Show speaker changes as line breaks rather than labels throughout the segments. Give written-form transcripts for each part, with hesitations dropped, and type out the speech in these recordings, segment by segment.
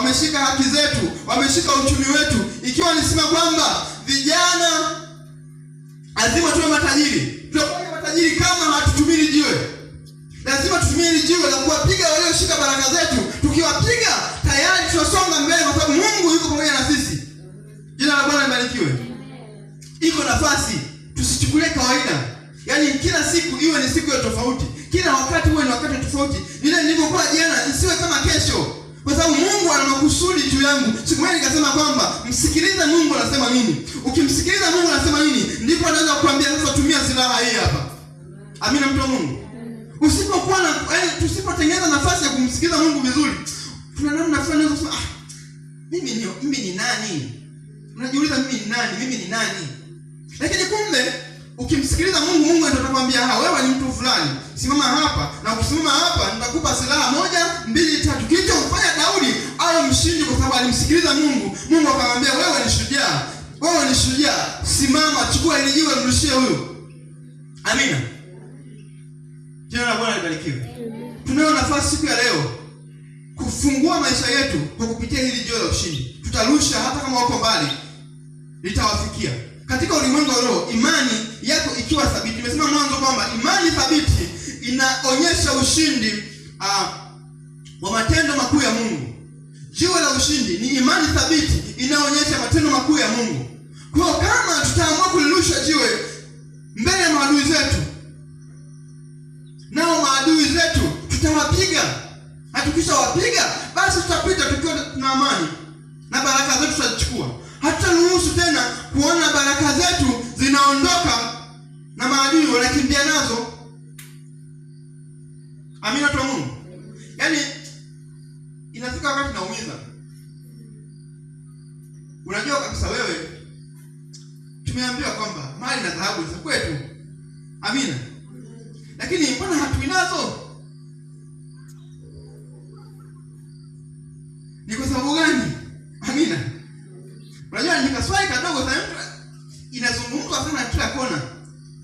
wameshika haki zetu, wameshika uchumi wetu, ikiwa nisema kwamba vijana lazima tuwe matajiri. Tutakuwa matajiri kama hatutumii jiwe. Lazima tutumie jiwe la kuwapiga walioshika baraka zetu. Tukiwapiga tayari tunasonga mbele, kwa sababu Mungu yuko pamoja na sisi. Jina la Bwana libarikiwe. Iko nafasi, tusichukulie kawaida. Yaani kila siku iwe ni siku ya tofauti. Kila wakati uwe ni wakati tofauti. Vile nilivyokuwa jana isiwe kama kesho. Kwa sababu Mungu ana makusudi juu yangu. Siku moja nikasema kwamba msikilize Mungu anasema nini. Ukimsikiliza Mungu anasema nini, ndipo anaweza kukuambia sasa tumia silaha hii hapa. Amina mtu wa Mungu. Usipokuwa na tusipotengeneza nafasi ya kumsikiliza Mungu vizuri, tuna namna fulani unaweza kusema mimi ni nani? Unajiuliza mimi ni nani? Lakini kumbe ukimsikiliza Mungu, Mungu ndiye atakwambia wewe ni mtu fulani. Simama hapa, na ukisimama hapa nitakupa silaha 1, 2, 3. Kilichomfanya Daudi awe mshindi kwa sababu alimsikiliza Mungu. Mungu akamwambia wewe ni shujaa. Wewe ni shujaa. Simama, chukua ile jiwe mrushie huyo. Amina. Jina la Bwana libarikiwe. Tunayo nafasi siku ya leo kufungua maisha yetu kwa kupitia hili jiwe la ushindi. Tutarusha hata kama wako mbali, litawafikia. Katika ulimwengu wa roho, imani yako ikiwa thabiti. Nimesema mwanzo kwamba imani thabiti inaonyesha ushindi wa matendo makuu ya Mungu. Jiwe la ushindi ni imani thabiti inaonyesha matendo makuu ya Mungu. Kwa kama tutaamua kulirusha jiwe mbele ya maadui zetu, nao maadui zetu tutawapiga. Na tukishawapiga basi tutapita tukiwa na amani, na baraka zetu tutazichukua. Hatutaruhusu tena kuona baraka zetu zinaondoka na maadui wanakimbia nazo. Amina tu Mungu. Yaani inafika wakati naumiza. Unajua kabisa wewe, tumeambiwa kwamba mali na dhahabu ni za kwetu. Amina. Lakini mbona hatuinazo? Ni kwa sababu gani? Amina. Unajua nikaswali kadogo sana, inazungumzwa sana kila kona.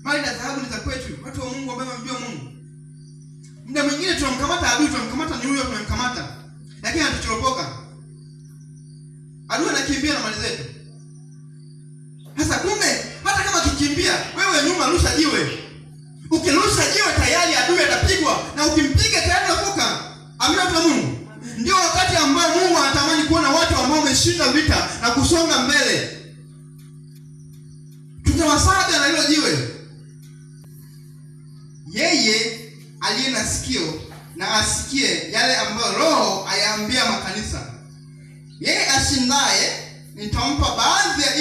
Mali na dhahabu ni za kwetu. Watu wa Mungu ambao wamjua Mungu. Muda mwingine tunamkamata adui, tunamkamata ni huyo tunamkamata. Lakini hatuchoropoka. Adui anakimbia na mali zetu. Sasa kumbe hata kama kikimbia, wewe nyuma rusha jiwe. Ukirusha jiwe tayari adui atapigwa, na ukimpiga tayari unavuka. Amina kwa Mungu. Ndio wakati ambao Mungu anatamani kuona watu ambao wameshinda vita na kusonga mbele. Tutawasaga na hilo jiwe. Yeye aliye na sikio na asikie yale ambayo Roho ayaambia makanisa. Yeye ashindaye nitampa baadhi ya